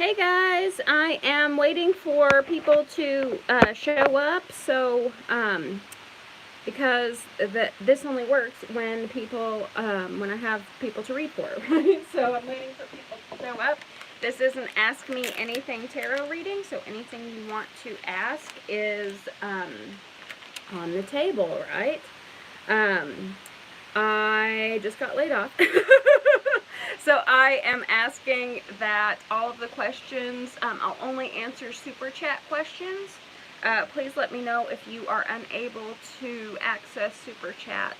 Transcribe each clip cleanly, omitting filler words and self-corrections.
Hey guys, I am waiting for people to show up, so because this only works when people when I have people to read for, right? So I'm waiting for people to show up. This is an Ask Me Anything tarot reading, so anything you want to ask is on the table, right? I just got laid off. So I am asking that all of the questions, I'll only answer super chat questions. Please let me know if you are unable to access super chat,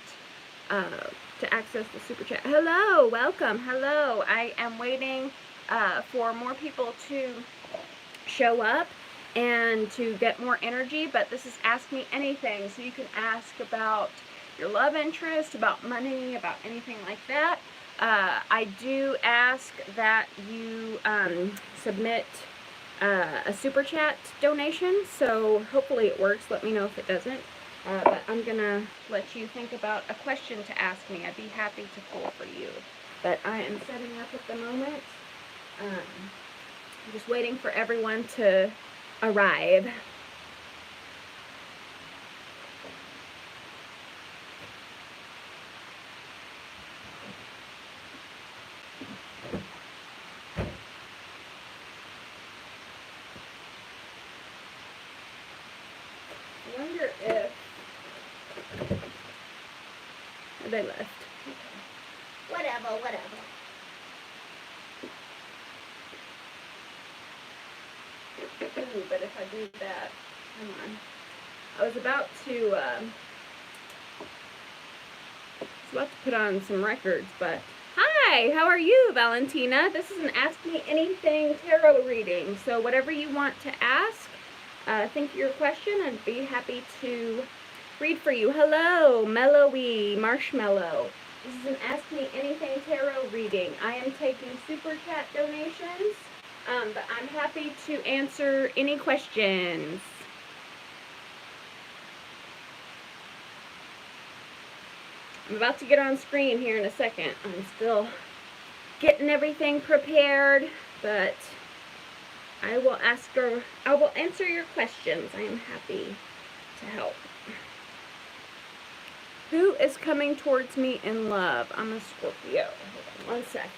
the super chat. Hello, welcome, hello. I am waiting for more people to show up and to get more energy, but this is Ask Me Anything, so you can ask about your love interest, about money, about anything like that. I do ask that you submit a super chat donation, so hopefully it works. Let me know if it doesn't. But I'm going to let you think about a question to ask me. I'd be happy to pull for you. But I am setting up at the moment. I'm just waiting for everyone to arrive. I wonder if they left. Okay. Whatever. Ooh, but if I do that, come on. I was about to put on some records, but hi, how are you, Valentina? This is an Ask Me Anything tarot reading, so whatever you want to ask, think of your question, I'd be happy to read for you. Hello, Mellowy Marshmallow. This is an Ask Me Anything tarot reading. I am taking super chat donations, but I'm happy to answer any questions. I'm about to get on screen here in a second. I'm still getting everything prepared, but I will answer your questions. I am happy to help. Who is coming towards me in love? I'm a Scorpio. Hold on one second.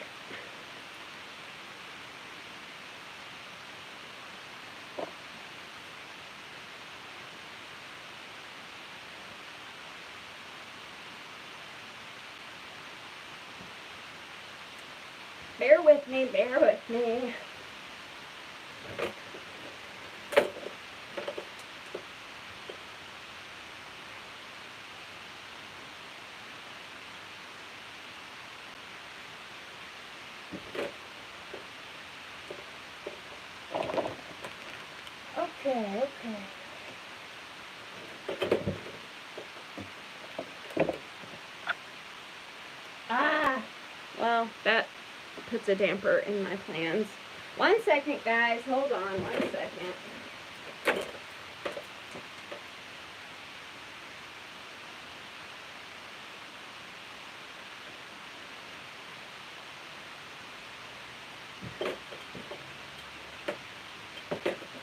Bear with me, bear with me. Okay. Well, that puts a damper in my plans. 1 second, guys. Hold on 1 second.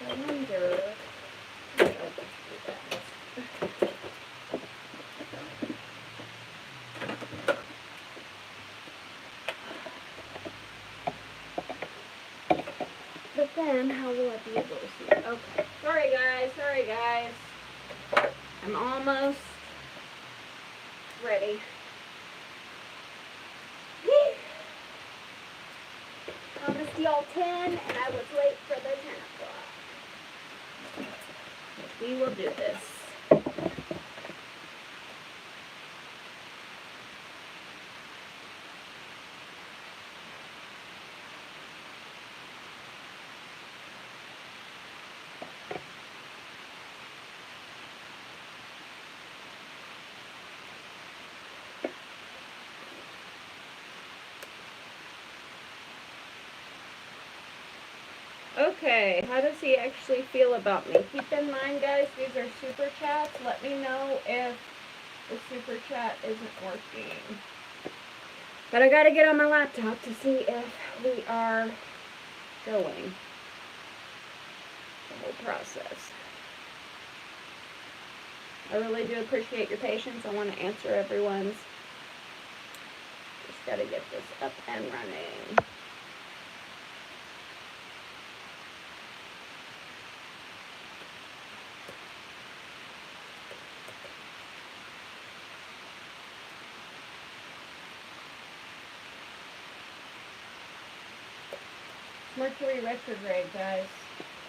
I wonder if I can do that. But then, how will I be able to see it? Okay. Sorry, guys. I'm almost ready. Promised y'all 10, and I was late for the 10 o'clock. We will do this. Okay, how does he actually feel about me? Keep in mind, guys, these are super chats. Let me know if the super chat isn't working. But I gotta get on my laptop to see if we are going. the whole process. I really do appreciate your patience. I want to answer everyone's. Just got to get this up and running. Mercury Retrograde, guys.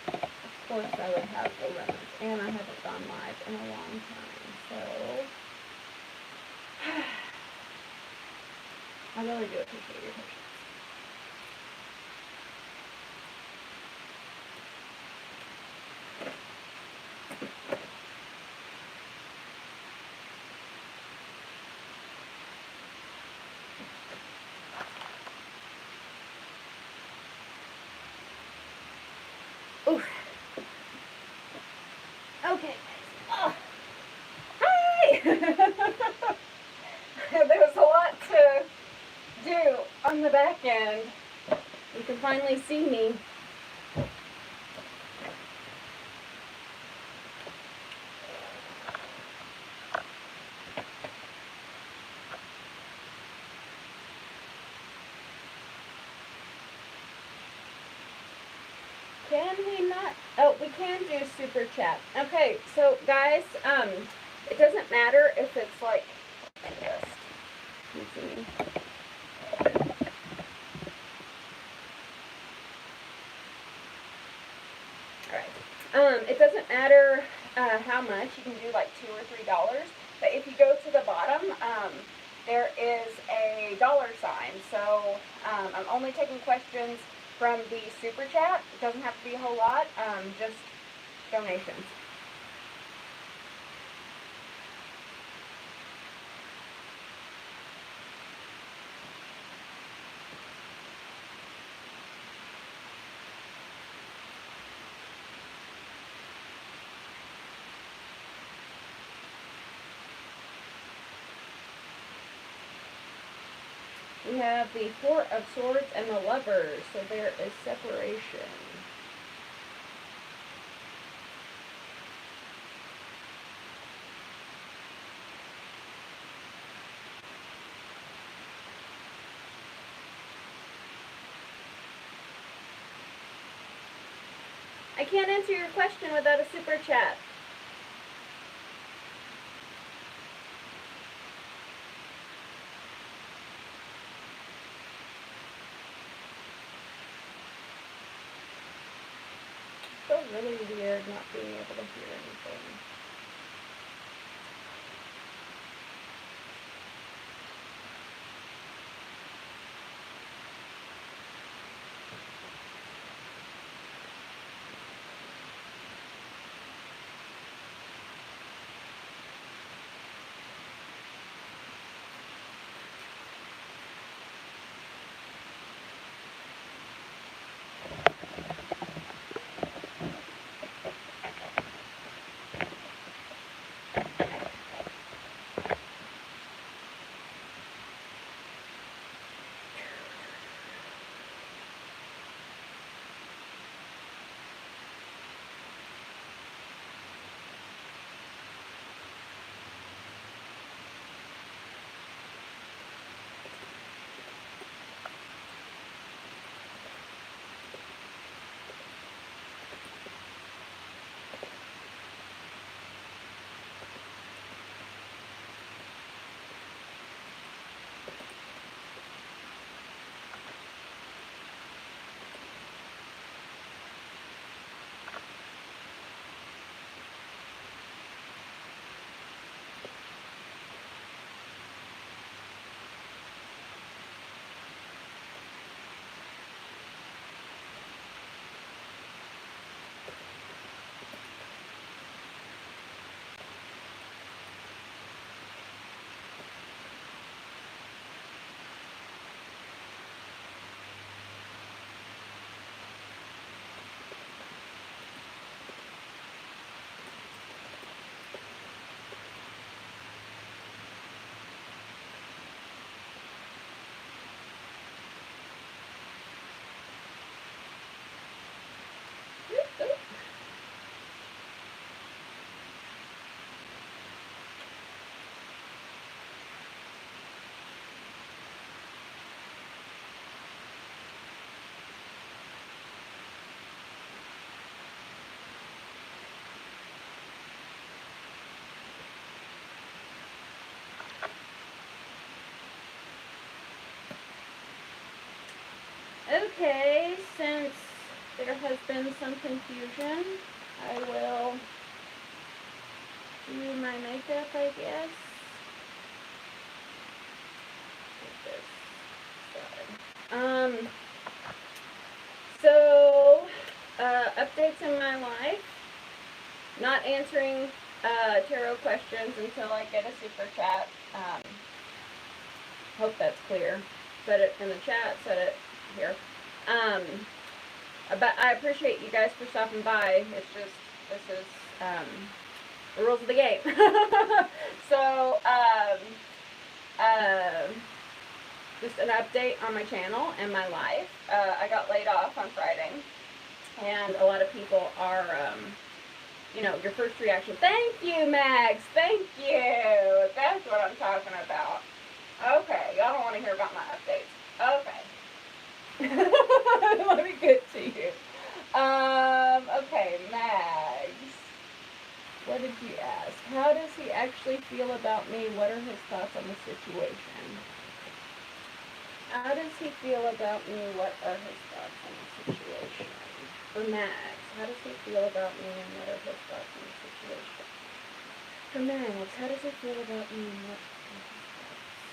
Of course I would have the limits, and I haven't gone live in a long time, so I really do appreciate your patience. Oof. Okay. Oh. Hi! There's a lot to do on the back end. You can finally see me. Can we not? Oh, we can do super chat. Okay, so guys, it doesn't matter if it's like this. Let me see. Alright. It doesn't matter how much. You can do like $2 or $3. But if you go to the bottom, there is a dollar sign. So I'm only taking questions from the super chat. It doesn't have to be a whole lot, just donations. We have the Four of Swords and the Lovers, so there is separation. I can't answer your question without a super chat. It's so really weird not being able to hear anything. Okay, since there has been some confusion, I will do my makeup, I guess. So, updates in my life. Not answering tarot questions until I get a super chat. Hope that's clear. Said it in the chat, said it here. But I appreciate you guys for stopping by. It's just, this is the rules of the game. So, just an update on my channel and my life. I got laid off on Friday, and a lot of people are, you know, your first reaction, thank you, Max, thank you. That's what I'm talking about. Okay, y'all don't want to hear about my updates. Okay. Let me get to you. Okay, Mags. What did you ask? How does he actually feel about me? What are his thoughts on the situation? How does he feel about me? What are his thoughts on the situation? For Max, how does he feel about me and what are his thoughts on the situation? For Max, how does he feel about me and what are his thoughts on the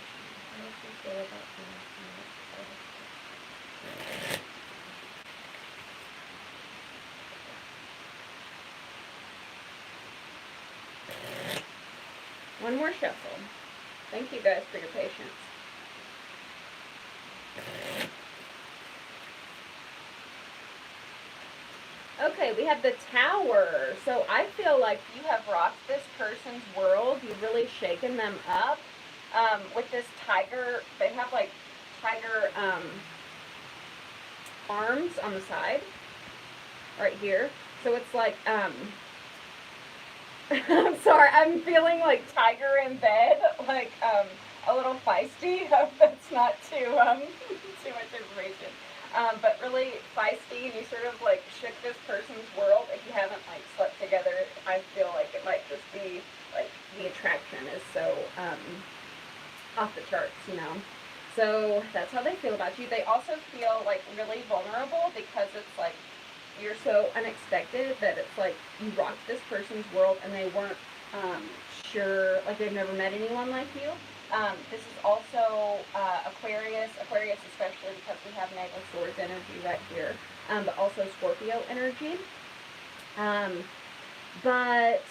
situation? How does he feel about me and what are his thoughts? One more shuffle. Thank you guys for your patience. Okay, we have the Tower. So I feel like you have rocked this person's world. You've really shaken them up. With this tiger, they have like tiger arms on the side. Right here. So it's like, I'm sorry, I'm feeling like tiger in bed, like a little feisty. Hope that's not too too much information. But really feisty, and you sort of like shook this person's world. If you haven't like slept together, I feel like it might just be like the attraction is so off the charts, you know. So that's how they feel about you. They also feel like really vulnerable because it's like you're so unexpected that it's like you rocked this person's world and they weren't sure, like they've never met anyone like you. This is also Aquarius especially because we have Knight of Swords energy right here, but also Scorpio energy. But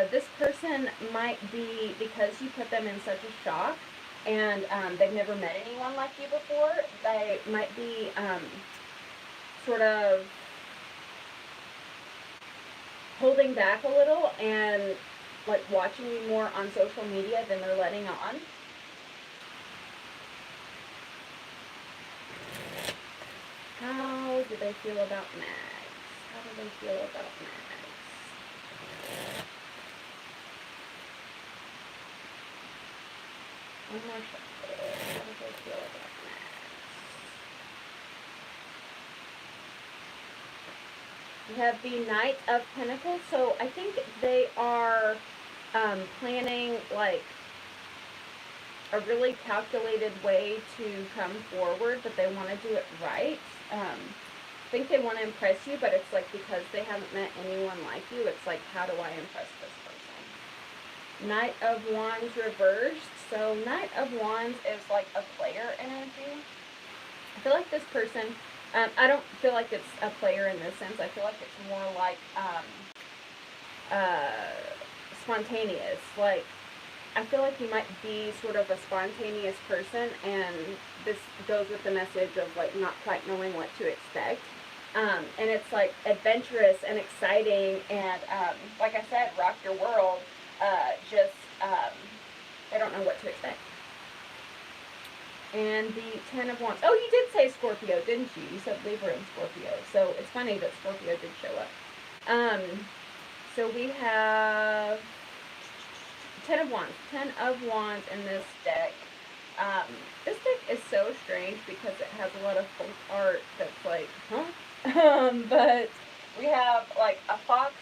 this person might be, because you put them in such a shock and they've never met anyone like you before, they might be sort of holding back a little and like watching you more on social media than they're letting on. How do they feel about Max? How do they feel about Max? One more shuffle. How do they feel about Max? We have the Knight of Pentacles. So I think they are planning like a really calculated way to come forward, but they want to do it right. I think they want to impress you, but it's like because they haven't met anyone like you, it's like, how do I impress this person? Knight of Wands reversed. So Knight of Wands is like a player energy. I feel like this person, I don't feel like it's a player in this sense. I feel like it's more like spontaneous. Like, I feel like you might be sort of a spontaneous person, and this goes with the message of like not quite knowing what to expect. And it's like adventurous and exciting, and like I said, rock your world. They don't know what to expect. And the Ten of Wands. Oh, you did say Scorpio, didn't you? You said Libra and Scorpio. So it's funny that Scorpio did show up. So we have Ten of Wands. Ten of Wands in this deck. This deck is so strange because it has a lot of folk art that's like, huh? But we have like a fox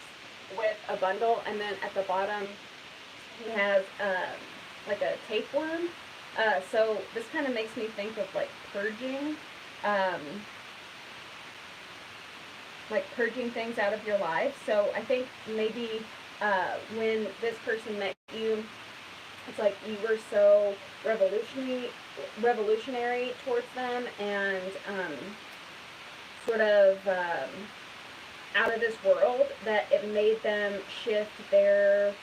with a bundle, and then at the bottom he has like a tapeworm. So this kind of makes me think of like purging, um, like purging things out of your life. So I think maybe when this person met you, it's like you were so revolutionary towards them, and sort of out of this world, that it made them shift their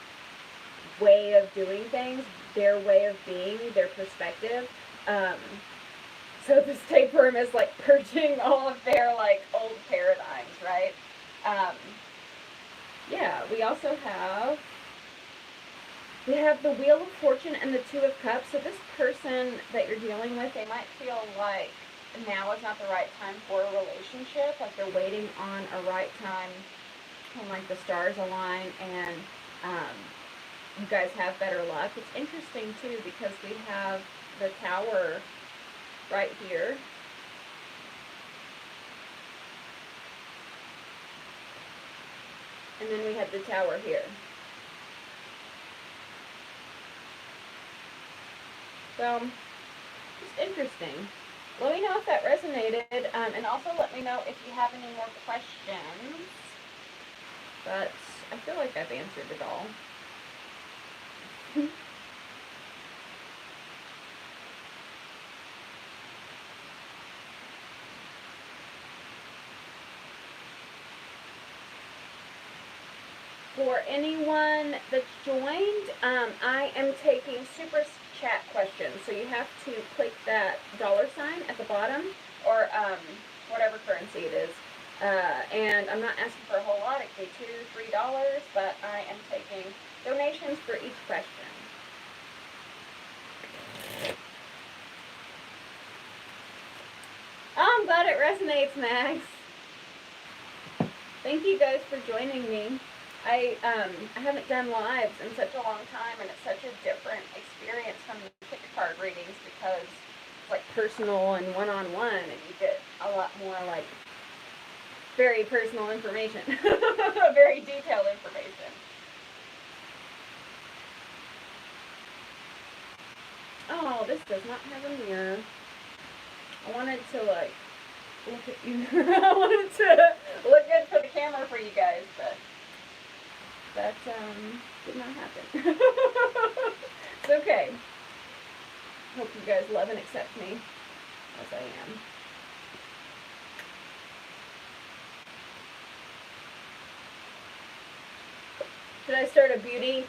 way of doing things, their way of being, their perspective. So the tapeworm is like purging all of their like old paradigms, right? Um, yeah, we also have the Wheel of Fortune and the Two of Cups. So this person that you're dealing with, they might feel like now is not the right time for a relationship. Like they're waiting on a right time when like the stars align and you guys have better luck. It's interesting too because we have the Tower right here. And then we have the Tower here. So, just interesting. Let me know if that resonated, and also let me know if you have any more questions. But I feel like I've answered it all. For anyone that's joined, I am taking super chat questions. So you have to click that $sign at the bottom, or whatever currency it is. And I'm not asking for a whole lot. It could be $2, $3, but I am taking donations for each question. Oh, I'm glad it resonates, Max. Thank you guys for joining me. I haven't done lives in such a long time, and it's such a different experience from the pick card readings because it's like personal and one-on-one, and you get a lot more like very personal information, very detailed information. Oh, this does not have a mirror. I wanted to like look at you. I wanted to look good for the camera for you guys, but that did not happen. It's okay. Hope you guys love and accept me as I am. Should I start a beauty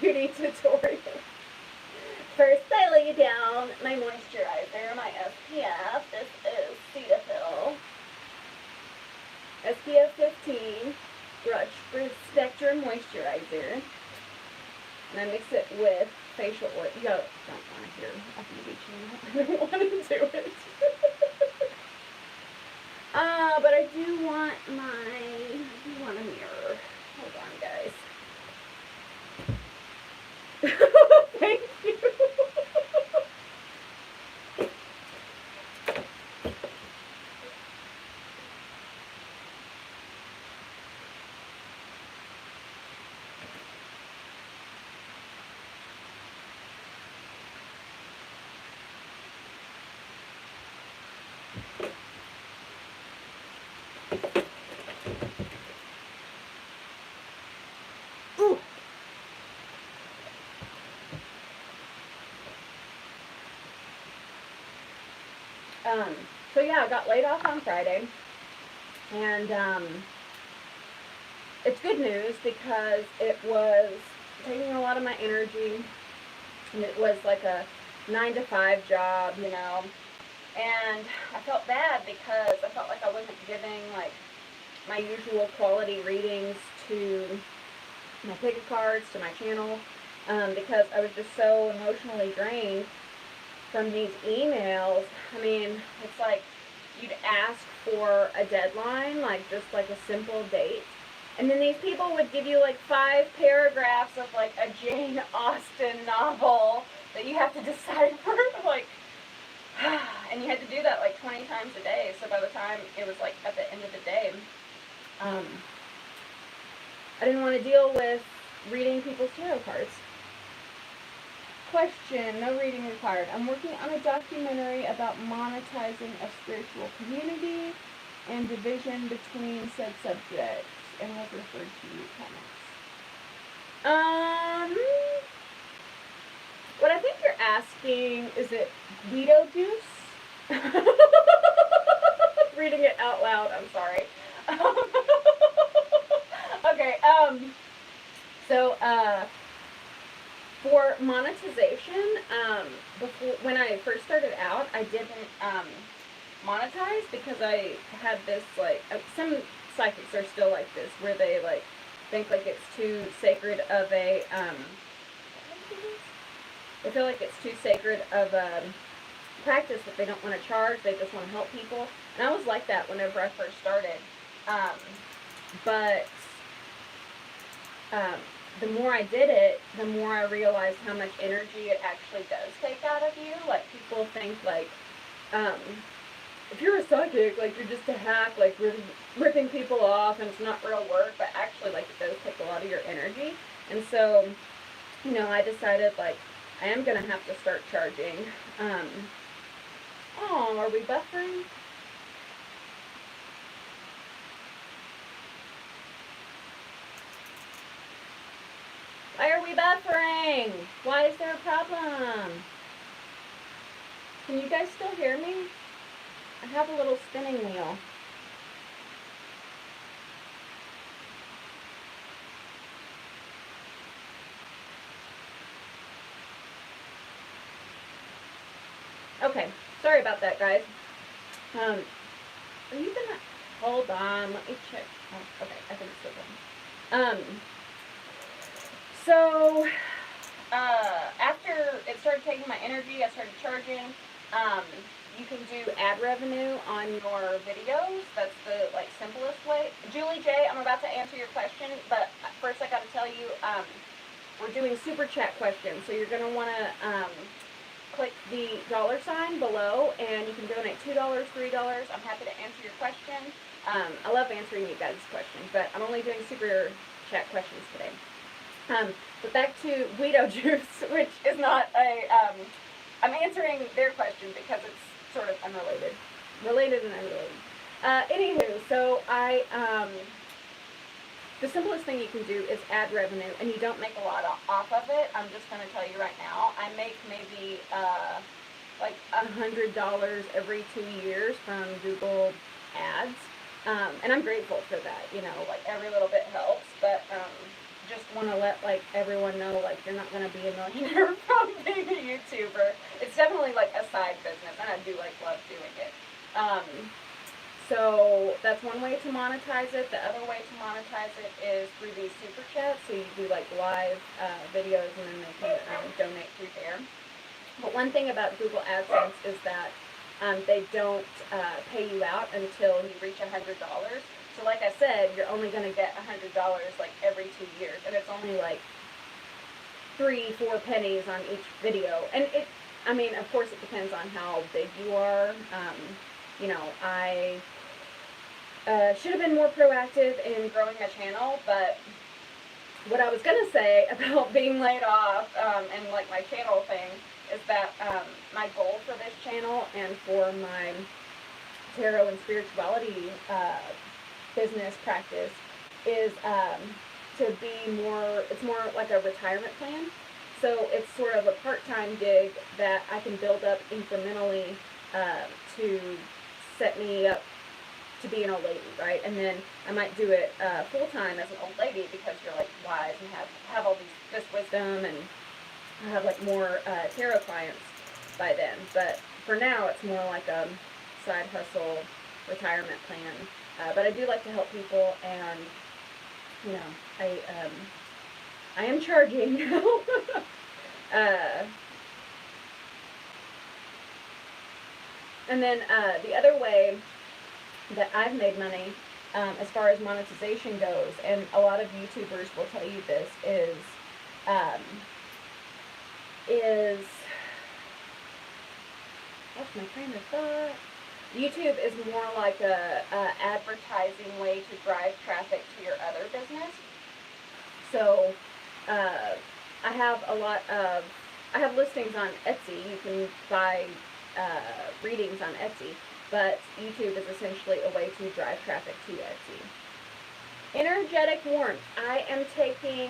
tutorial? First, I lay down my moisturizer, my SPF. This is Cetaphil. SPF 15 Brush Spectrum Moisturizer. And I mix it with facial oil. You don't want to hear a beauty channel. I don't want to do it. But I do want a mirror. Hold on, guys. Thank you. So yeah, I got laid off on Friday, and it's good news because it was taking a lot of my energy, and it was like a 9-to-5 job, you know, and I felt bad because I felt like I wasn't giving like my usual quality readings to my pick cards, to my channel, because I was just so emotionally drained from these emails. I mean, it's like you'd ask for a deadline, like just like a simple date, and then these people would give you like 5 paragraphs of like a Jane Austen novel that you have to decipher, like, and you had to do that like 20 times a day. So by the time it was like at the end of the day, I didn't want to deal with reading people's tarot cards. question, no reading required. I'm working on a documentary about monetizing a spiritual community and division between said subjects, and was referred to you comments. What I think you're asking, is it Guido juice? Reading it out loud, I'm sorry. Okay, so, for monetization, before, when I first started out, I didn't, monetize because I had this, like, some psychics are still like this, where they, like, think, like, it's too sacred of a, they feel like it's too sacred of a practice that they don't want to charge, they just want to help people, and I was like that whenever I first started, but, the more I did it, the more I realized how much energy it actually does take out of you. Like, people think, like, if you're a psychic, like, you're just a hack, like, ripping people off, and it's not real work, but actually, like, it does take a lot of your energy, and so, you know, I decided, like, I am going to have to start charging. Oh, are we buffering? Why are we buffering? Why is there a problem? Can you guys still hear me? I have a little spinning wheel. Okay, sorry about that, guys. Are you gonna hold on? Let me check. Oh, okay, I think it's still going. So, after it started taking my energy, I started charging. You can do ad revenue on your videos. That's the, like, simplest way. Julie J, I'm about to answer your question, but first I gotta tell you, we're doing super chat questions, so you're gonna wanna, click the $ below, and you can donate $2, $3. I'm happy to answer your question. I love answering you guys' questions, but I'm only doing super chat questions today. But back to Guido juice, which is not a, I'm answering their question because it's sort of unrelated. Related and unrelated. Anywho, so the simplest thing you can do is add revenue, and you don't make a lot off of it. I'm just going to tell you right now, I make maybe, like $100 every 2 years from Google ads. And I'm grateful for that, you know, like, every little bit helps, but, just want to let, like, everyone know, like, you're not going to be a millionaire from being a YouTuber. It's definitely, like, a side business, and I do, like, love doing it. So that's one way to monetize it. The other way to monetize it is through these super chats. So you do, like, live videos, and then they can donate through there. But one thing about Google AdSense is that they don't pay you out until you reach $100. So, like I said, you're only going to get $100, like, every 2 years, and it's only, like, 3-4 pennies on each video. And it, I mean, of course, it depends on how big you are. You know, I should have been more proactive in growing my channel, but what I was going to say about being laid off and, like, my channel thing is that my goal for this channel and for my tarot and spirituality business practice is to be more, it's more like a retirement plan. So it's sort of a part-time gig that I can build up incrementally to set me up to be an old lady, right? And then I might do it full-time as an old lady because you're, like, wise and have all this wisdom, and I have, like, more tarot clients by then. But for now, it's more like a side hustle retirement plan. But I do like to help people, and, you know, I am charging now. And then the other way that I've made money, as far as monetization goes, and a lot of YouTubers will tell you this, is what's my train of thought? YouTube is more like a advertising way to drive traffic to your other business. So I have a lot of I have listings on Etsy. You can buy readings on Etsy, but YouTube is essentially a way to drive traffic to Etsy. Energetic warmth. I am taking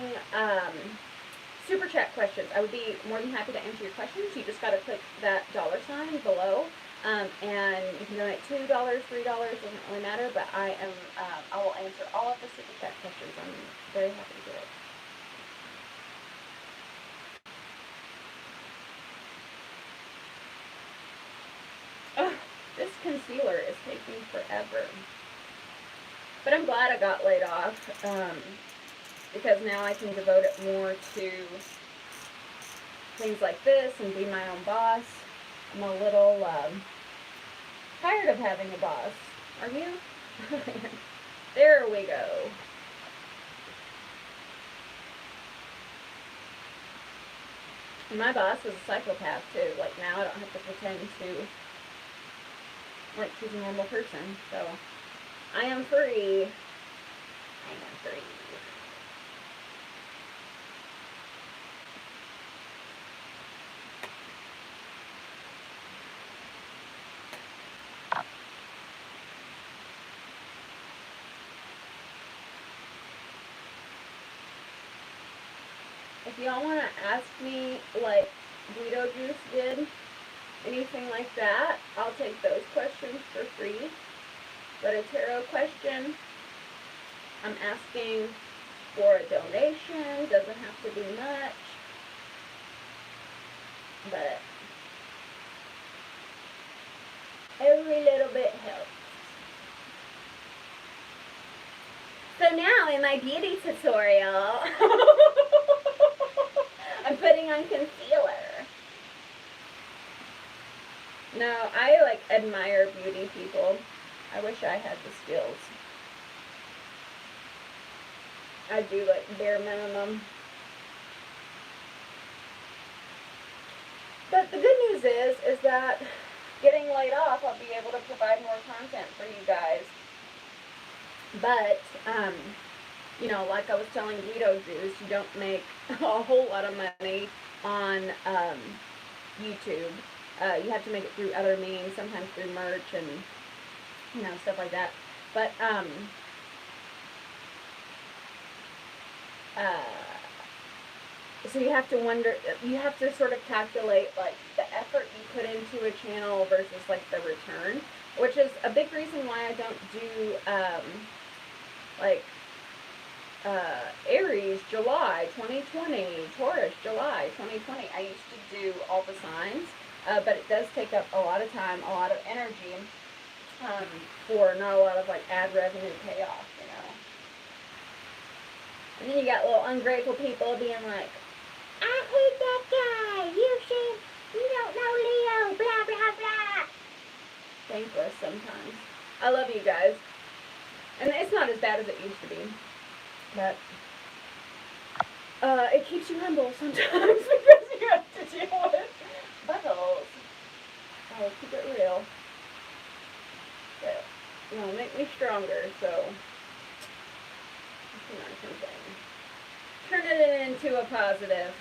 super chat questions. I would be more than happy to answer your questions. You just got to click that $ below, and you can donate $2, $3, doesn't really matter. But I will answer all of the super chat questions. I'm very happy to do it. Oh, this concealer is taking forever. But I'm glad I got laid off, because now I can devote it more to things like this and be my own boss. I'm a little tired of having a boss. Are you? There we go. And my boss was a psychopath too. Like, now I don't have to pretend to like she's a normal person. So I am free. I am free. If y'all want to ask me, like Guido Juice did, anything like that, I'll take those questions for free. But a tarot question, I'm asking for a donation. Doesn't have to be much. But every little bit helps. So now in my beauty tutorial, I'm putting on concealer. No, I like admire beauty people. I wish I had the skills. I do like bare minimum. But the good news is that getting laid off, I'll be able to provide more content for you guys. But, you know, like I was telling Guido Juice, you don't make a whole lot of money on YouTube. You have to make it through other means, sometimes through merch and, you know, stuff like that. But, so you have to wonder, you have to sort of calculate, like, the effort you put into a channel versus, like, the return, which is a big reason why I don't do, Aries, July 2020, Taurus, July 2020. I used to do all the signs, but it does take up a lot of time, a lot of energy, for not a lot of, like, ad revenue payoff, you know. And then you got little ungrateful people being like, I hate that guy, you don't know Leo, blah, blah, blah. Thankless sometimes. I love you guys. And it's not as bad as it used to be. But it keeps you humble sometimes because you have to deal with buttholes. I'll keep it real. But, you know, make me stronger, so it's a nice thing. Turn it into a positive.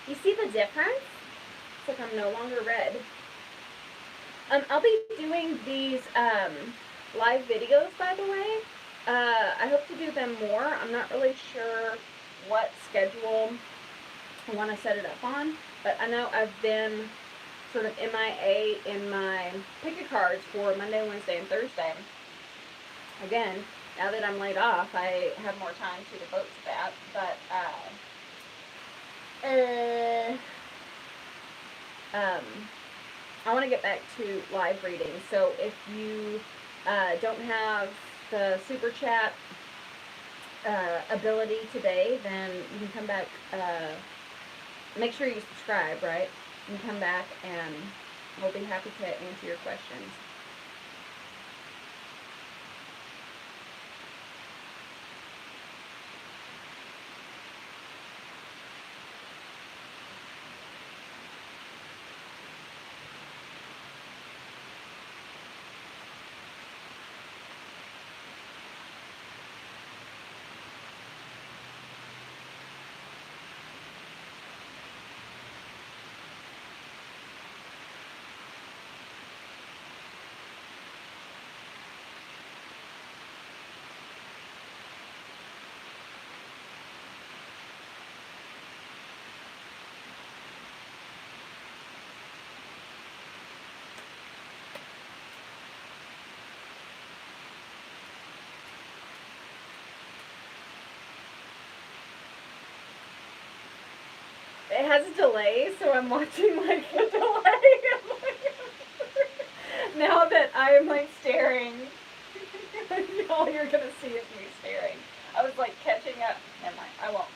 You see the difference? It's like I'm no longer red. I'll be doing these live videos, by the way. I hope to do them more. I'm not really sure what schedule I want to set it up on, but I know I've been sort of MIA in my pick a cards for Monday, Wednesday, and Thursday. Again, now that I'm laid off, I have more time to devote to that, but I want to get back to live readings. So if you don't have the super chat ability today, then you can come back. Make sure you subscribe, right? You can come back and we'll be happy to answer your questions. it has a delay, so I'm watching like a delay. Now that I am like staring, all you're gonna see is me staring. I was like catching up. Never mind, I won't.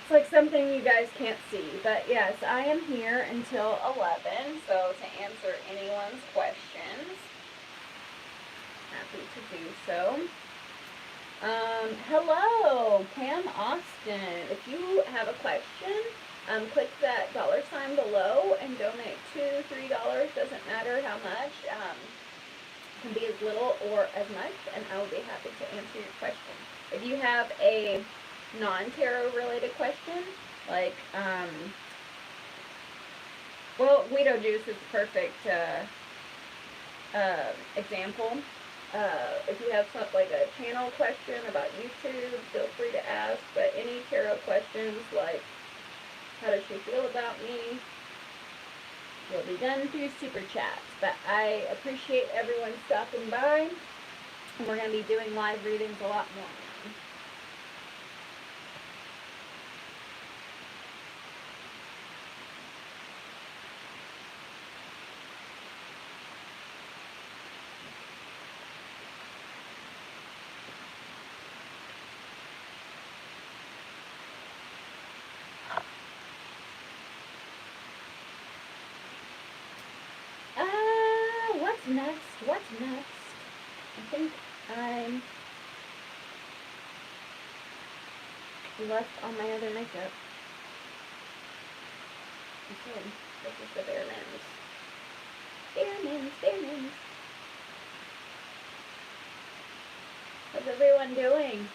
It's like something you guys can't see. But yes, I am here until 11, so to answer anyone's questions, happy to do so. Hello, Pam Austin. If you have a question, click that $sign below and donate $2, $3. Doesn't matter how much. It can be as little or as much, and I will be happy to answer your question. If you have a non-tarot related question, like, well, Guido Juice is the perfect example. If you have something like a channel question about YouTube, feel free to ask. But any tarot questions like, how does she feel about me, will be done through super chats. But I appreciate everyone stopping by. And we're going to be doing live readings a lot more now. What's next? What's next? I think I'm left on my other makeup. Okay, this is the bare lens. Bare lens, bare lens. How's everyone doing?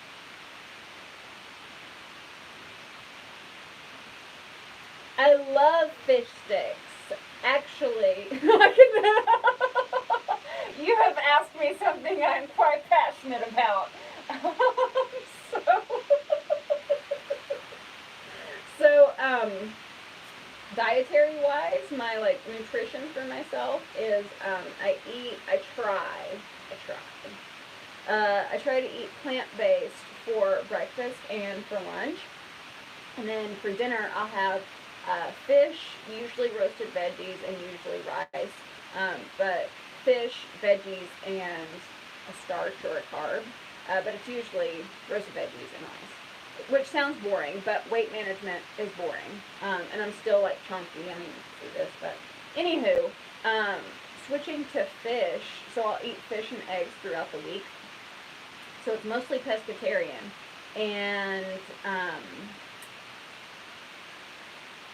I love fish sticks. Actually, you have asked me something I'm quite passionate about. So, dietary-wise, my, like, nutrition for myself is, I try to eat plant-based for breakfast and for lunch. And then for dinner, I'll have fish, usually roasted veggies, and usually rice. But fish, veggies, and a starch or a carb. But it's usually roasted veggies and rice. Which sounds boring, but weight management is boring. And I'm still like chunky. I mean, see this, but anywho, switching to fish. So I'll eat fish and eggs throughout the week. So it's mostly pescatarian. And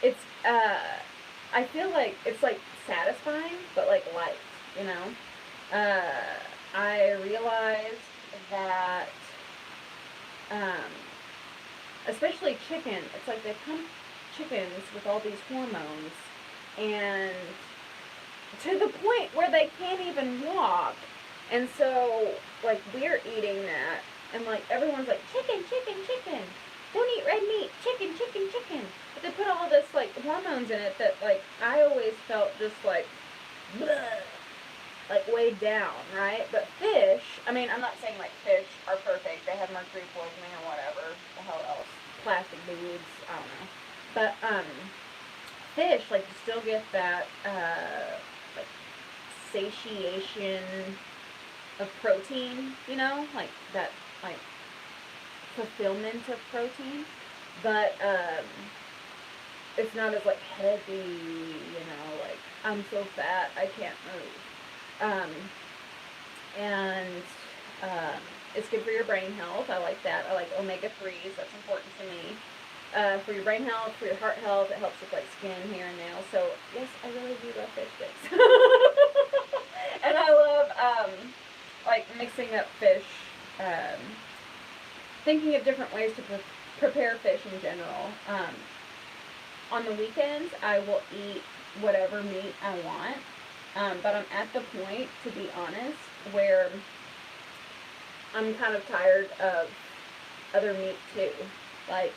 it's, I feel like it's like satisfying, but like light, you know? I realized that, especially chicken, it's like they pump chickens with all these hormones, and to the point where they can't even walk. And so, like, we're eating that, and like, everyone's like, chicken, chicken, chicken. Don't eat red meat. Chicken, chicken, chicken. But they put all this, like, hormones in it that, like, I always felt just, like, bleh, like, weighed down, right? But fish, I mean, I'm not saying, like, fish are perfect. They have mercury poisoning or whatever. The hell else? Plastic beads. I don't know. But, fish, like, you still get that, like, satiation of protein, you know? Like, that, like, fulfillment of protein, but it's not as like heavy, you know, like I'm so fat I can't move, and it's good for your brain health. I like that. I like omega-3s. That's important to me. For your brain health, for your heart health, it helps with like skin, hair, and nails. So yes, I really do love fish sticks. And I love like mixing up fish, thinking of different ways to prepare fish in general. On the weekends, I will eat whatever meat I want, but I'm at the point, to be honest, where I'm kind of tired of other meat too. Like,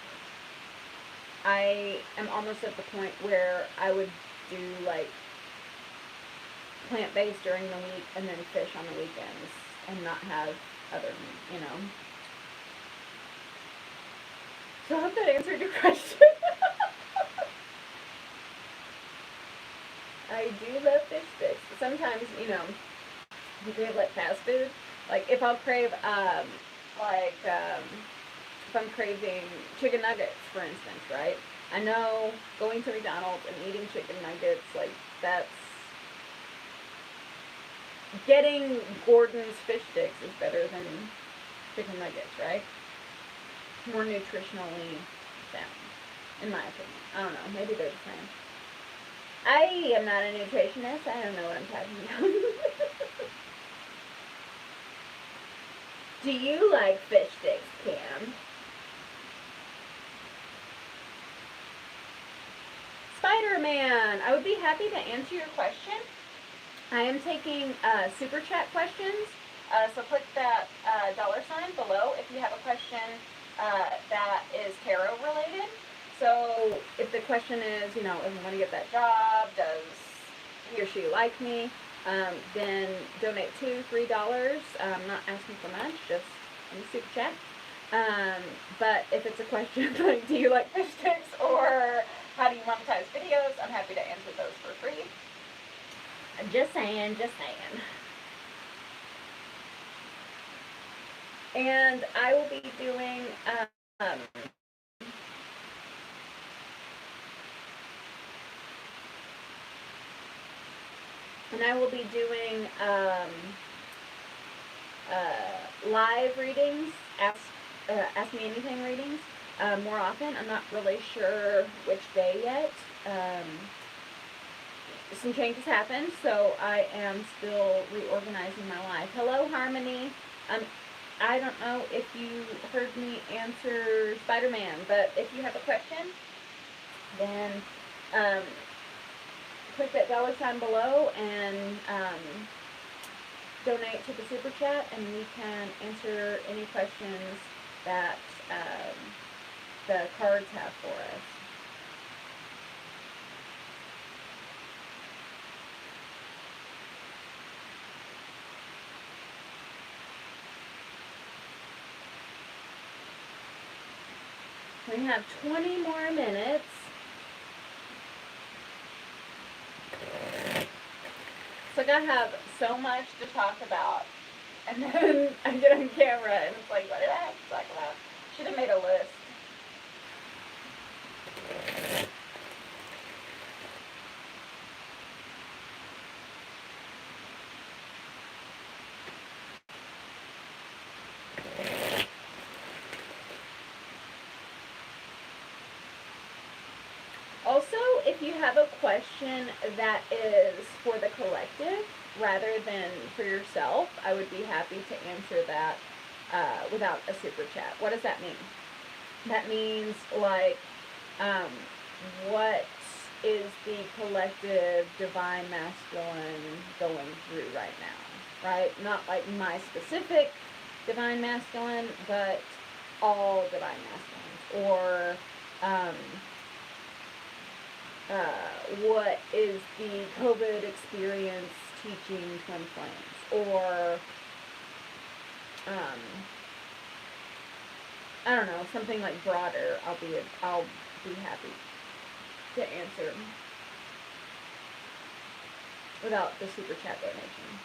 I am almost at the point where I would do, like, plant-based during the week and then fish on the weekends and not have other meat, you know? So I hope that answered your question. I do love fish sticks. Sometimes, you know, if you crave like fast food, like if I'll crave, if I'm craving chicken nuggets, for instance, right? I know going to McDonald's and eating chicken nuggets, like, that's, getting Gordon's fish sticks is better than chicken nuggets, right? More nutritionally sound, in my opinion. I don't know, maybe they're the same. I am not a nutritionist. I don't know what I'm talking about. Do you like fish sticks, Cam? Spider-Man, I would be happy to answer your question. I am taking super chat questions, so click that $sign below if you have a question that is tarot related. So if the question is, you know, if I want to get that job, does he or she like me, then donate $2, $3. I'm not asking for much, just in the super chat. But if it's a question like, do you like fish sticks, or how do you monetize videos, I'm happy to answer those for free. Just saying, just saying. And I will be doing, live readings, ask me anything readings, more often. I'm not really sure which day yet. Some changes happened, so I am still reorganizing my life. Hello, Harmony. I don't know if you heard me answer Spider-Man, but if you have a question, then click that $sign below and donate to the super chat, and we can answer any questions that the cards have for us. We have 20 more minutes. So I have so much to talk about. And then I get on camera and it's like, what did I have to talk about? Should have made a list. Also, if you have a question that is for the collective rather than for yourself, I would be happy to answer that without a super chat. What does that mean? That means, like, what is the collective divine masculine going through right now, right? Not like my specific divine masculine, but all divine masculines, or what is the COVID experience teaching twin flames, or I don't know, something like broader. I'll be happy to answer without the super chat donation.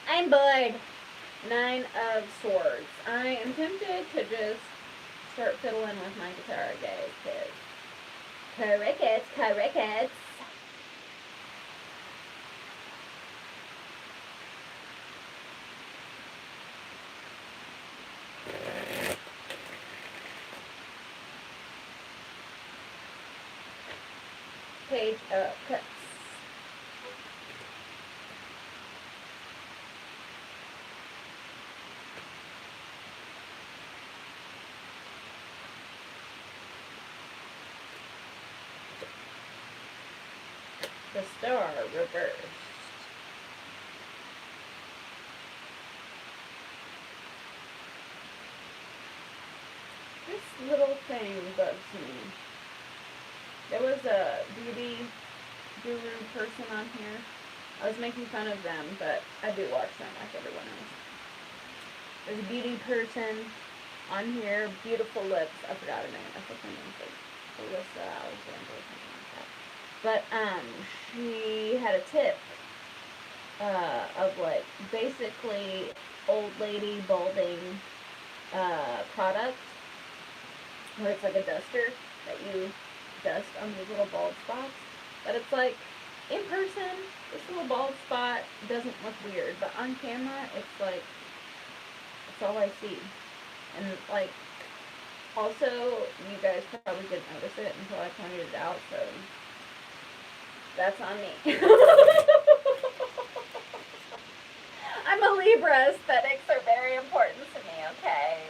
I'm bored. 9 of Swords. I am tempted to just start fiddling with my guitar again, because crickets. Page of Cups. The Star reversed. This little thing bugs me. There was a beauty guru person on here. I was making fun of them, but I do watch them like everyone else. There's a beauty person on here, beautiful lips. I forgot her name. I think her name's like Alyssa Alexander or something like that. But she had a tip of like basically old lady balding product, where it's like a duster that you dust on these little bald spots. But it's like, in person, this little bald spot doesn't look weird, but on camera, it's like, it's all I see. And like, also, you guys probably didn't notice it until I pointed it out, so that's on me. I'm a Libra. Aesthetics are very important to me, okay?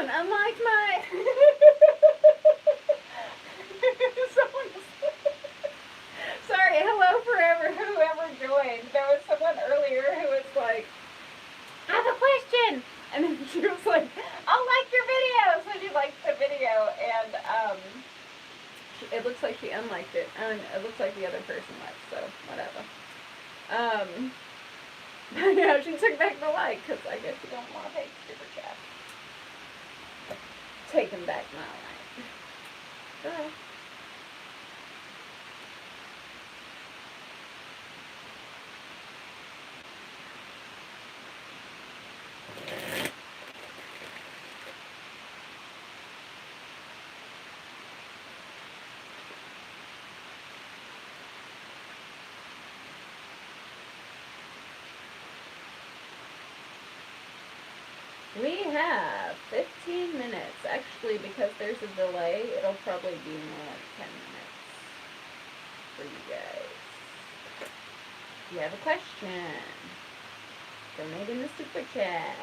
Unlike my sorry, hello forever, whoever joined. There was someone earlier who was like, I have a question, and then she was like, I'll like your video. So she liked the video, and it looks like she unliked it, and it looks like the other person liked, so whatever. Yeah, she took back the like, because I guess you don't want to pay super chat. Taking back my like. Go ahead. We have 15 minutes. Actually, because there's a delay, it'll probably be more like 10 minutes for you guys. If you have a question, donate in the super chat.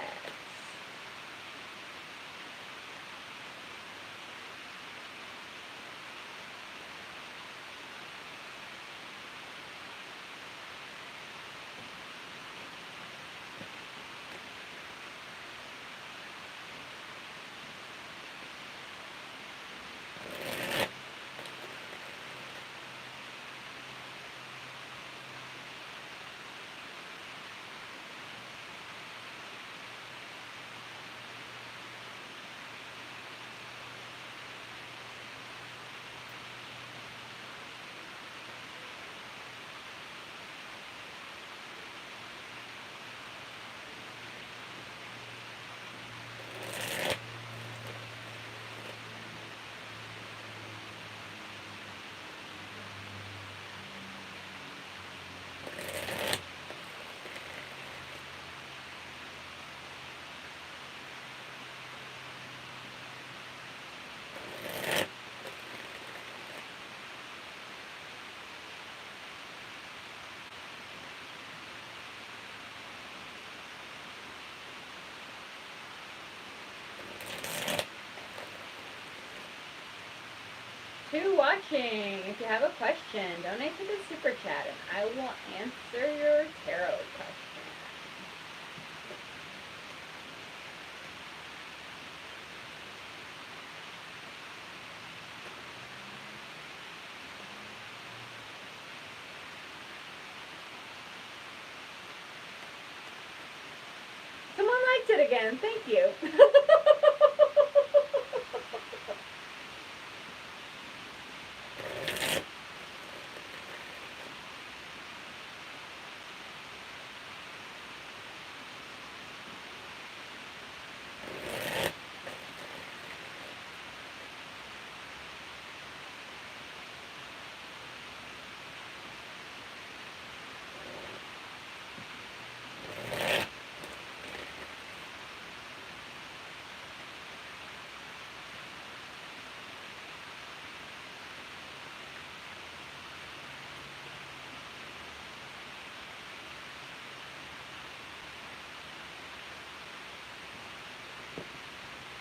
To watching, if you have a question, donate to the super chat and I will answer your tarot question. Someone liked it again. Thank you.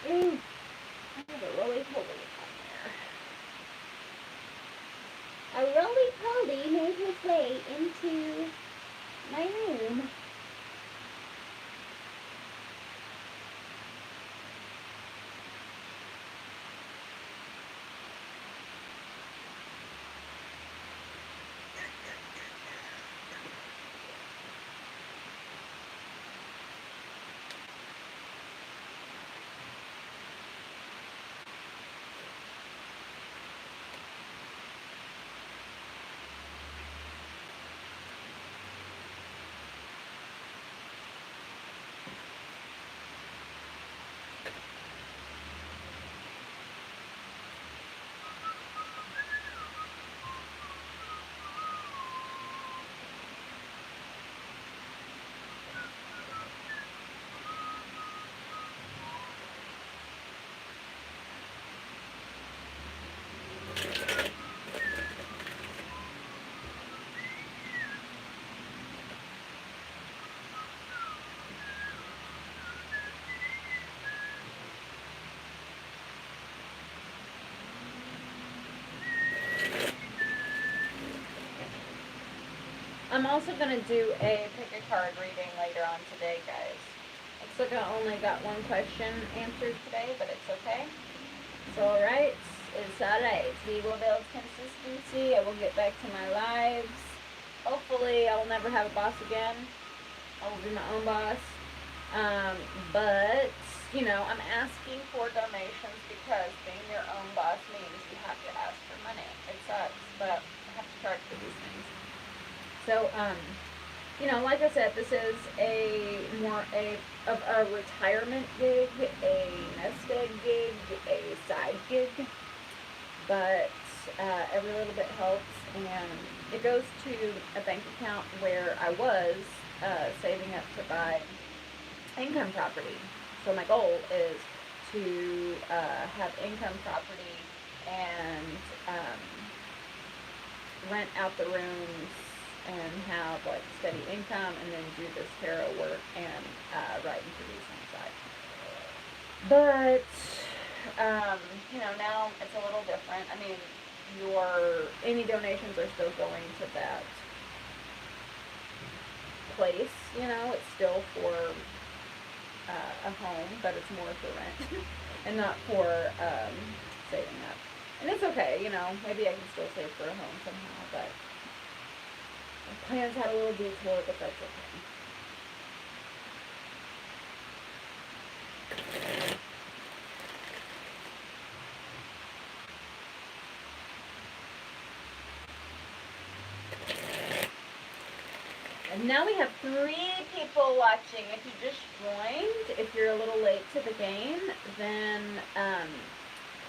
Ooh, I have a roly-poly on there. A roly-poly made his way into my room. I'm also going to do a pick a card reading later on today, guys. Looks like I only got one question answered today, but it's okay. It's alright. It's alright. We will build consistency. I will get back to my lives. Hopefully, I will never have a boss again. I will be my own boss. But, you know, I'm asking for donations because being your own boss means you have to ask for money. It sucks, but I have to charge for these things. So, you know, like I said, this is of a retirement gig, a nest egg gig, a side gig, but every little bit helps, and it goes to a bank account where I was saving up to buy income property. So my goal is to have income property and rent out the rooms and have like steady income, and then do this tarot work and writing for these on the side. But you know, now it's a little different. I mean, any donations are still going to that place. You know, it's still for a home, but it's more for rent and not for saving up. And it's okay, you know, maybe I can still save for a home somehow, but my plans had a little detour, but that's okay. And now we have 3 people watching. If you just joined, if you're a little late to the game, then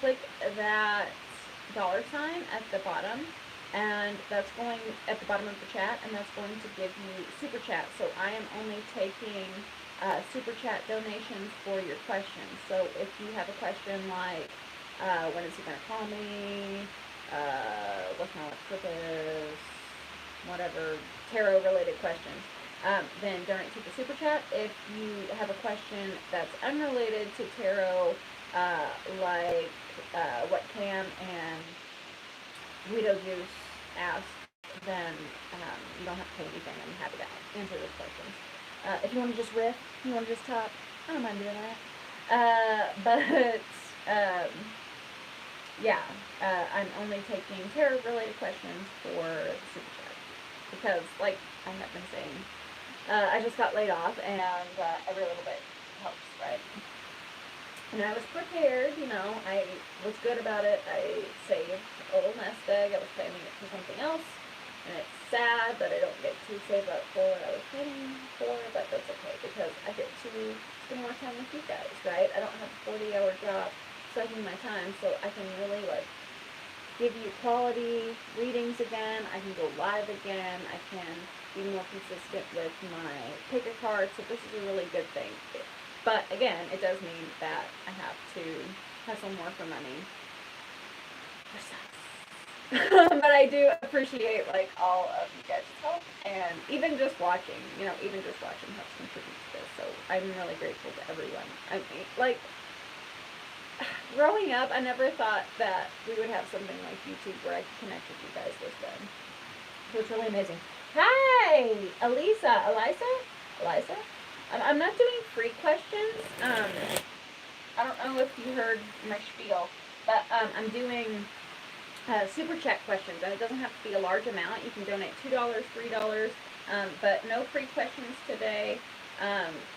click that $sign at the bottom, and that's going at the bottom of the chat, and that's going to give you super chat. So I am only taking super chat donations for your questions. So if you have a question like, when is he going to call me? What's my life purpose? Whatever tarot related questions, then donate to the super chat. If you have a question that's unrelated to tarot, like what Cam and Guido Juice asked, then you don't have to pay anything. I'm happy to answer those questions. If you want to just riff, you want to just talk, I don't mind doing that. Yeah, I'm only taking tarot related questions for super chat. Because, like I have been saying, I just got laid off, and every little bit helps, right? And I was prepared, you know, I was good about it. I saved a little nest egg. I was planning it for something else, and it's sad that I don't get to save up for what I was planning for, but that's okay, because I get to spend more time with you guys, right? I don't have a 40-hour job sucking my time, so I can really, like, give you quality readings again. I can go live again. I can be more consistent with my pick a card. So this is a really good thing. But again, it does mean that I have to hustle more for money. Which sucks. But I do appreciate like all of you guys' help, and even just watching, you know, even just watching helps contribute to this. So I'm really grateful to everyone. I mean, like, growing up, I never thought that we would have something like YouTube where I could connect with you guys this way. So it's really amazing. Hi, Elisa. I'm not doing free questions. I don't know if you heard my spiel, but I'm doing super chat questions, and it doesn't have to be a large amount. You can donate $2, $3, but no free questions today.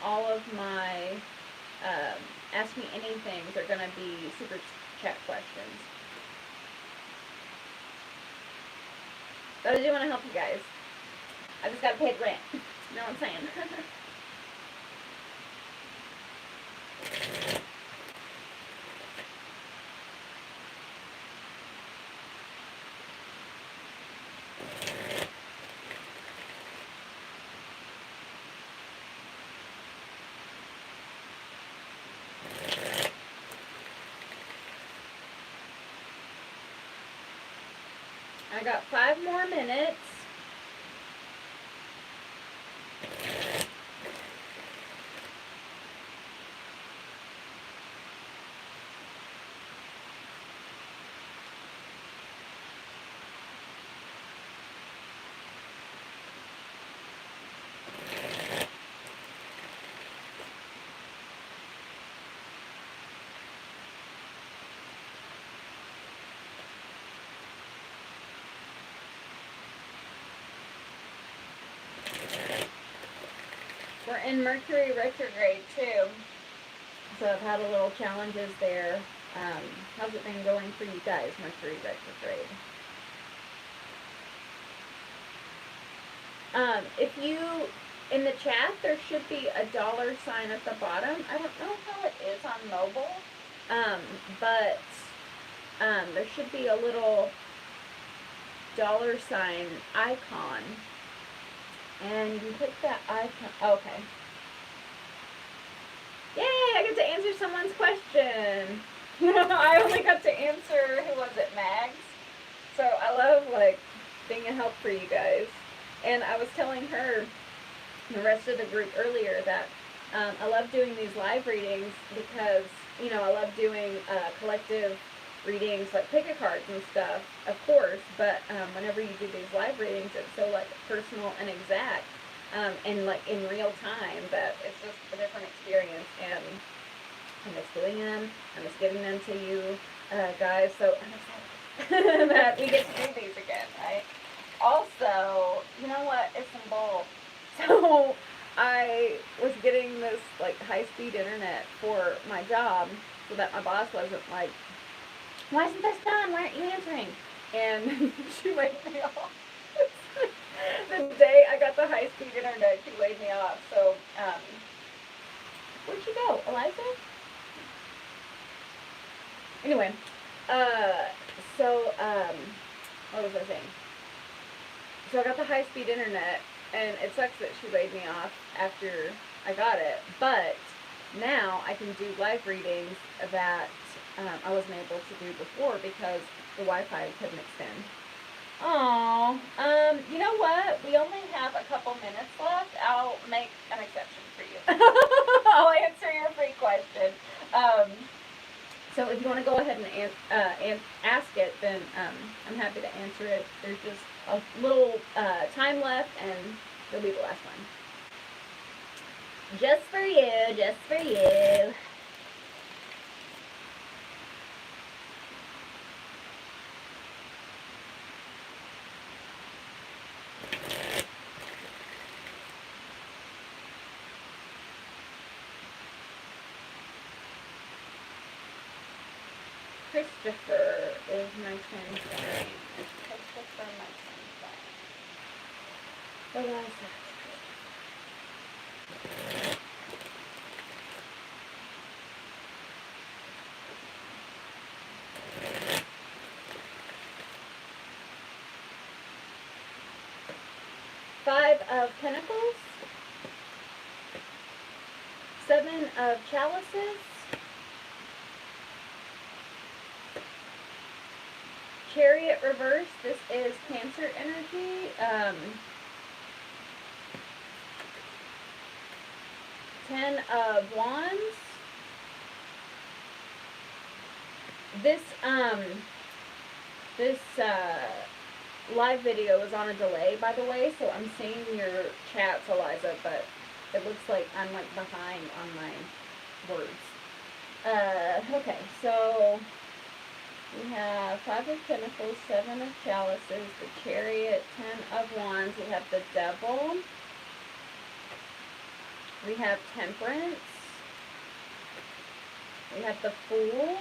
All of my Ask Me Anythings are going to be super chat questions. But I do want to help you guys. I just got to pay the rent. You know what I'm saying? I got 5 more minutes. We're in Mercury Retrograde too. So I've had a little challenges there. How's it been going for you guys, Mercury Retrograde? If you, in the chat, there should be a $sign at the bottom. I don't know how it is on mobile, but there should be a little $sign icon. And you click that icon. Okay. Yay, I get to answer someone's question. I only got to answer, who was it, Mags? So I love, like, being a help for you guys. And I was telling her, and the rest of the group earlier, that I love doing these live readings because, you know, I love doing collective readings, like pick-a-cards and stuff, of course, but whenever you do these live readings, it's so, like, personal and exact, and, like, in real time, that it's just a different experience, and I'm just doing them, I'm just giving them to you guys, so I'm excited that we get to do these again, right? Also, you know what, it's some bull. So I was getting this, like, high-speed internet for my job so that my boss wasn't like, why isn't this done? Why aren't you answering? And she laid me off. The day I got the high-speed internet, she laid me off. So, where'd she go? Eliza? Anyway, what was I saying? So I got the high-speed internet, and it sucks that she laid me off after I got it, but now I can do live readings that I wasn't able to do before because the Wi-Fi couldn't extend. Oh, you know what? We only have a couple minutes left. I'll make an exception for you. I'll answer your free question. So if you want to go ahead and ask it, then I'm happy to answer it. There's just a little time left, and it'll be the last one. Just for you, just for you. Christopher is my son's name. Christopher, my son's name. What was that? 5 of Pentacles, 7 of Chalices, Chariot reverse. This is Cancer energy. 10 of Wands. This live video is on a delay, by the way, so I'm seeing your chats, Eliza, but it looks like I'm, like, behind on my words. Okay, so we have 5 of Pentacles, 7 of Chalices, the Chariot, 10 of Wands. We have the Devil. We have Temperance. We have the Fool.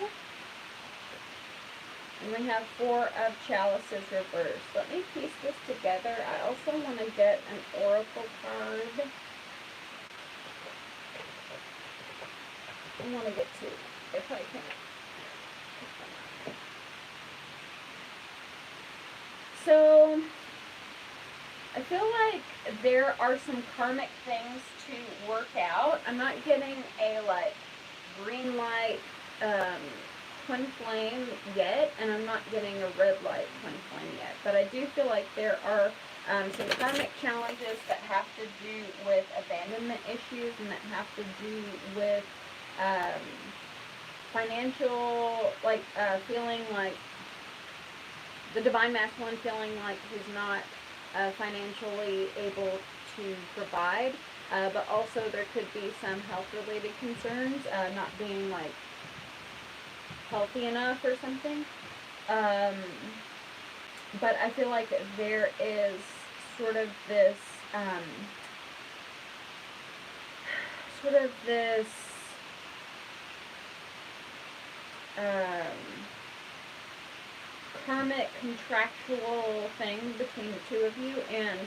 And we have 4 of Chalices reversed. Let me piece this together. I also want to get an Oracle card. I want to get 2, if I can. So, I feel like there are some karmic things to work out. I'm not getting a, like, green light, twin flame yet, and I'm not getting a red light twin flame yet. But I do feel like there are some karmic challenges that have to do with abandonment issues and that have to do with financial, like, feeling like the Divine Masculine feeling like he's not financially able to provide, but also there could be some health-related concerns, not being, like, healthy enough or something. But I feel like there is sort of this sort of this karmic contractual thing between the two of you, and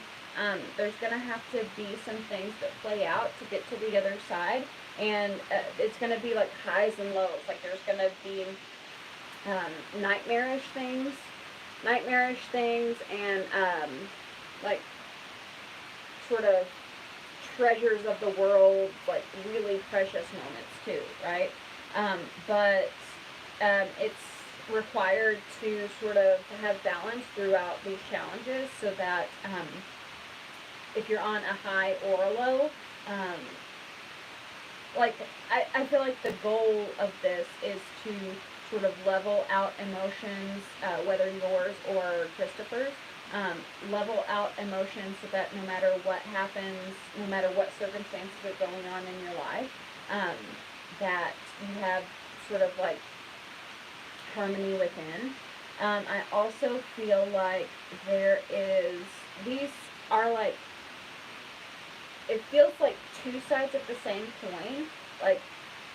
there's going to have to be some things that play out to get to the other side, and it's going to be like highs and lows. Like there's going to be nightmarish things, and like sort of treasures of the world, like really precious moments too, right? But it's required to sort of have balance throughout these challenges, so that if you're on a high or a low, like I feel like the goal of this is to sort of level out emotions, whether yours or Christopher's, level out emotions so that no matter what happens, no matter what circumstances are going on in your life, that you have sort of like harmony within. I also feel like these are like, it feels like two sides of the same coin, like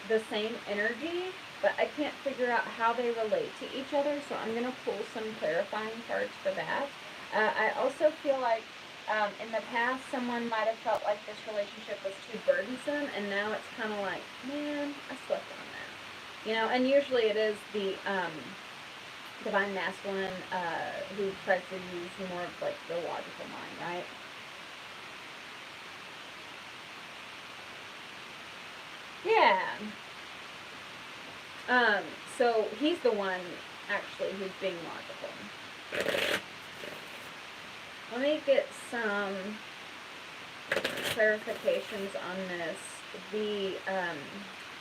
the same energy, but I can't figure out how they relate to each other, so I'm going to pull some clarifying cards for that. I also feel like in the past someone might have felt like this relationship was too burdensome, and now it's kind of like, man, I slept on that. You know, and usually it is the divine masculine who tries to use more of like the logical mind, right? Yeah. So he's the one actually who's being logical. Let me get some clarifications on this. The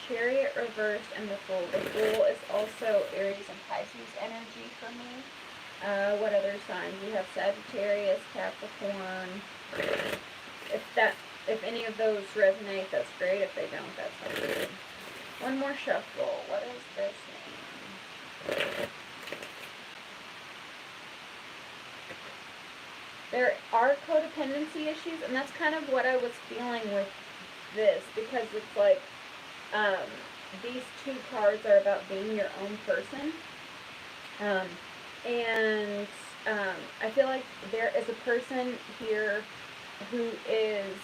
Chariot reversed and the Fool. The Fool is also Aries and Pisces energy for me. What other signs? We have Sagittarius, Capricorn. If any of those resonate, that's great. If they don't, that's okay. One more shuffle. What does this mean? There are codependency issues, and that's kind of what I was feeling with this, because it's like these two cards are about being your own person, and I feel like there is a person here who is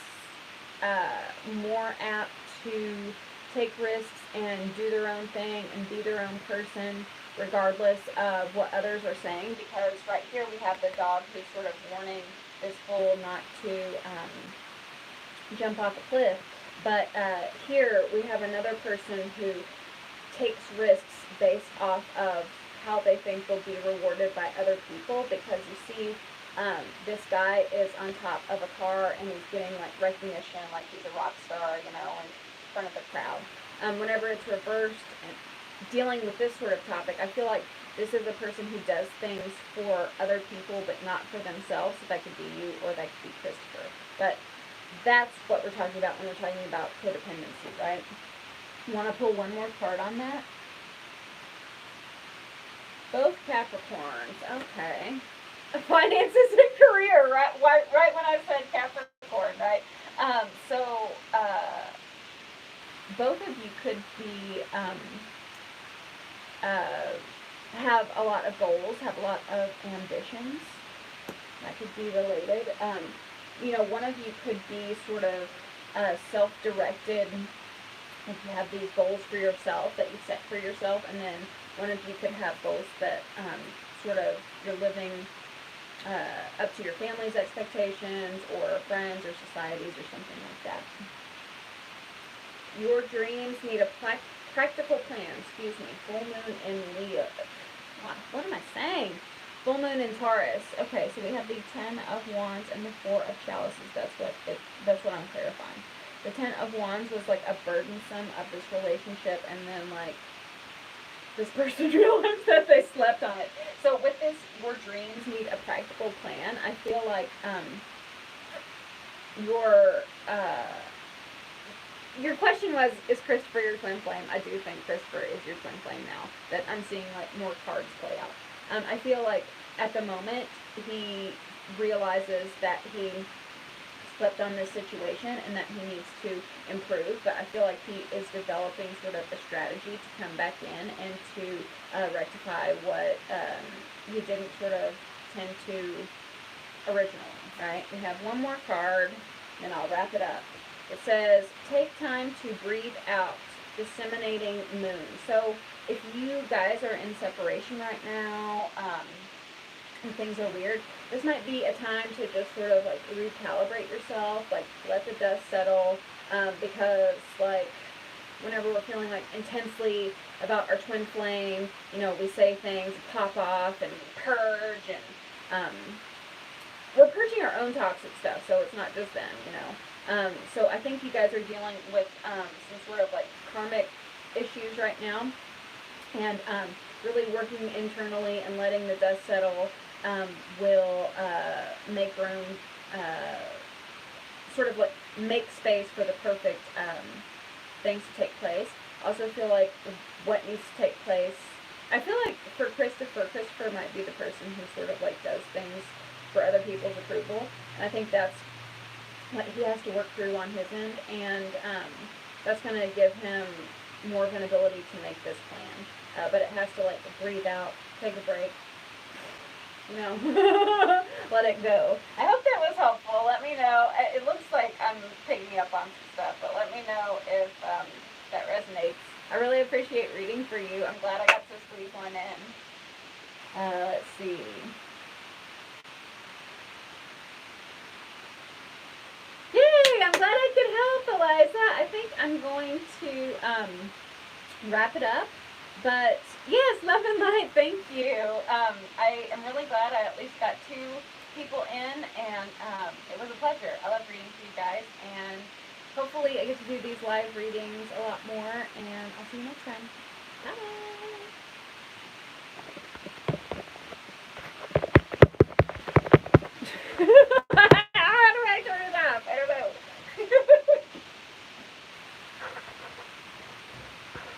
more apt to take risks and do their own thing and be their own person regardless of what others are saying, because right here we have the dog who's sort of warning this fool not to jump off a cliff. But here we have another person who takes risks based off of how they think they'll be rewarded by other people, because you see this guy is on top of a car and he's getting like recognition like he's a rock star, you know, in front of the crowd. Whenever it's reversed and dealing with this sort of topic, I feel like this is a person who does things for other people but not for themselves. So that could be you or that could be Christopher. But that's what we're talking about when we're talking about codependency, right? You want to pull one more card on that? Both Capricorns. Okay. Finances and career, right when I said Capricorn, right? Both of you could be, have a lot of goals, have a lot of ambitions. That could be related. You know, one of you could be sort of self-directed, if you have these goals for yourself that you set for yourself, and then one of you could have goals that sort of you're living up to your family's expectations or friends or societies or something like that. Your dreams need a practical plan. Excuse me. Full moon in Leo. What am I saying? Full moon in Taurus. Okay, so we have the 10 of Wands and the 4 of Chalices. That's what I'm clarifying. The 10 of Wands was like a burdensome of this relationship, and then like this person realized that they slept on it. So with this, your dreams need a practical plan. I feel like your question was, is Christopher your twin flame? I do think Christopher is your twin flame now that I'm seeing like more cards play out. I feel like at the moment he realizes that he flipped on this situation and that he needs to improve, but I feel like he is developing sort of a strategy to come back in and to rectify what he didn't sort of tend to originally, right? We have one more card, and I'll wrap it up. It says, take time to breathe out, disseminating moon. So if you guys are in separation right now, and things are weird, this might be a time to just sort of like recalibrate yourself, like let the dust settle, because like whenever we're feeling like intensely about our twin flame, you know, we say things, pop off and purge, and we're purging our own toxic stuff, so it's not just them, you know. So I think you guys are dealing with some sort of like karmic issues right now, and really working internally and letting the dust settle will make room, sort of like make space for the perfect things to take place. I also feel like what needs to take place, I feel like for Christopher might be the person who sort of like does things for other people's approval, and I think that's what he has to work through on his end, and that's going to give him more of an ability to make this plan, but it has to like breathe out, take a break, you know, let it go. I hope that was helpful. Let me know. It looks like I'm picking up on some stuff, but let me know if that resonates. I really appreciate reading for you. I'm glad I got to squeeze one in. Let's see. Yay! I'm glad I could help, Eliza. I think I'm going to wrap it up. But yes, love and light, thank you. I am really glad I at least got 2 people in, and it was a pleasure. I love reading for you guys, and hopefully I get to do these live readings a lot more, and I'll see you next time. Bye!